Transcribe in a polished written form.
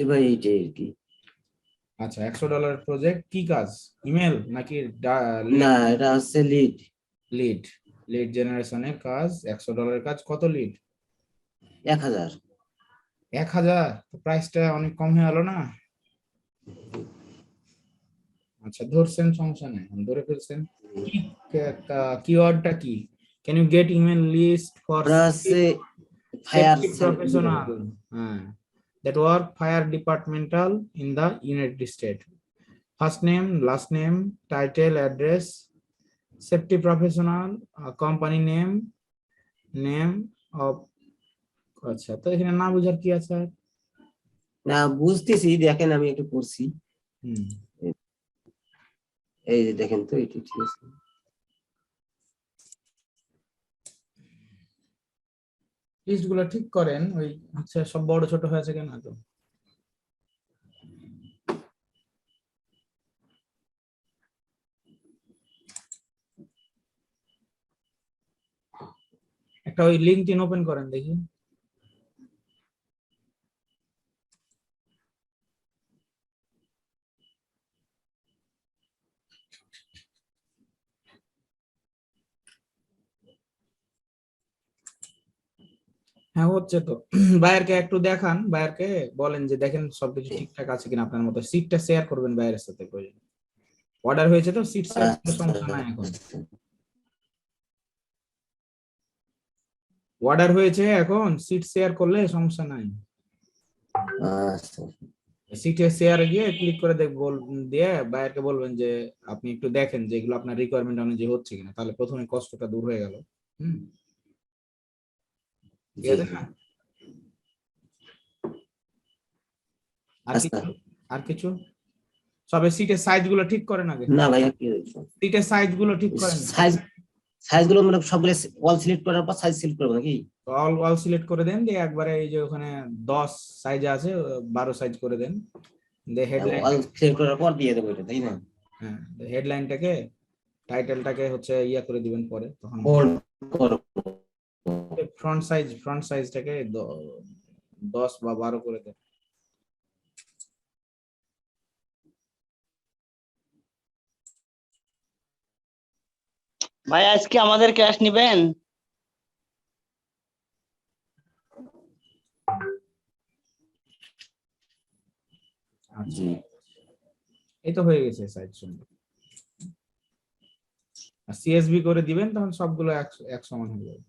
এবার এইটাই আর কি। আচ্ছা, $100 প্রজেক্ট, কি কাজ? ইমেল নাকি না, এটা হচ্ছে লিড। লিড? লিড জেনারেশনের কাজ, $100 কাজ। কত লিড? 1000। 1000? প্রাইসটা অনেক কম হয়ে গেল না? আচ্ছা, ধরছেন, সমস্যা নেই, ধরে ফেলছেন। কি কিওয়ার্ডটা কি? Can you get email list for ওরা হচ্ছে ফায়ার সেফটি প্রফেশনাল, হ্যাঁ, that work fire departmental in the United States. First name, last name, title, address, safety professional, company name, name of। আচ্ছা, তো এখানে না বুঝার কি আছে আর? না বুঝতেছি, দেখেন আমি একটু করছি। হুম, এই যে দেখেন তো, এটি ঠিক আছে। লিস্ট গুলো ঠিক করেন। ওই আচ্ছা, সব বড় ছোট হয়েছে কেন তো? একটা ওই লিঙ্কডইন ওপেন করেন দেখি। হ্যাঁ, হচ্ছে তো। বায়ারকে একটু দেখান, বায়ারকে বলেন যে দেখেন সবকিছু ঠিকঠাক আছে কিনা আপনার মতো। সিটটা শেয়ার করবেন বায়ারের সাথে প্রয়োজন। অর্ডার হয়েছে তো, সিট শেয়ার করলে আচ্ছা সমস্যা নাই এখন। অর্ডার হয়েছে, এখন সিট শেয়ার করলে সমস্যা নাই। আচ্ছা সিটে শেয়ারে গিয়ে ক্লিক করে দিয়ে বায়ারকে বলবেন যে আপনি একটু দেখেন যে এগুলো আপনার রিকোয়ারমেন্ট অনুযায়ী হচ্ছে কিনা, তাহলে প্রথমে কষ্টটা দূর হয়ে গেল। হুম, ঠিক জি। আছে না? আর আচ্ছা, কিছু? আর কিছু? সবে সিটের সাইজ গুলো ঠিক করেন আগে। না ভাইয়া কি হয়েছে? সিটের সাইজ গুলো ঠিক করেন। সাইজ সাইজ গুলো মানে সবগুলো অল সিলেক্ট করার পর সাইজ সিলেক্ট করবো নাকি? অল অল সিলেক্ট করে দেন, দিয়ে একবারে এই যে ওখানে 10 সাইজে আছে, 12 সাইজ করে দেন। দিয়ে অল হেডলাইনটা, সিলেক্ট করার পর দিয়ে দেবো এটা, তাই না? হ্যাঁ, হেডলাইনটাকে, টাইটেলটাকে হচ্ছে ইয়া করে দিবেন পরে, তখন বোল্ড করবো। ফ্রন্ট সাইজটাকে 10 বা 12 করে দেন। ভাই আজকে আমাদের ক্যাশ নিবেন? আচ্ছা, জি। এই তো হয়ে গেছে সাইজ সুন্দর। আর সিএসভি করে দিবেন, তখন সবগুলো এক সমান হয়ে যাবে।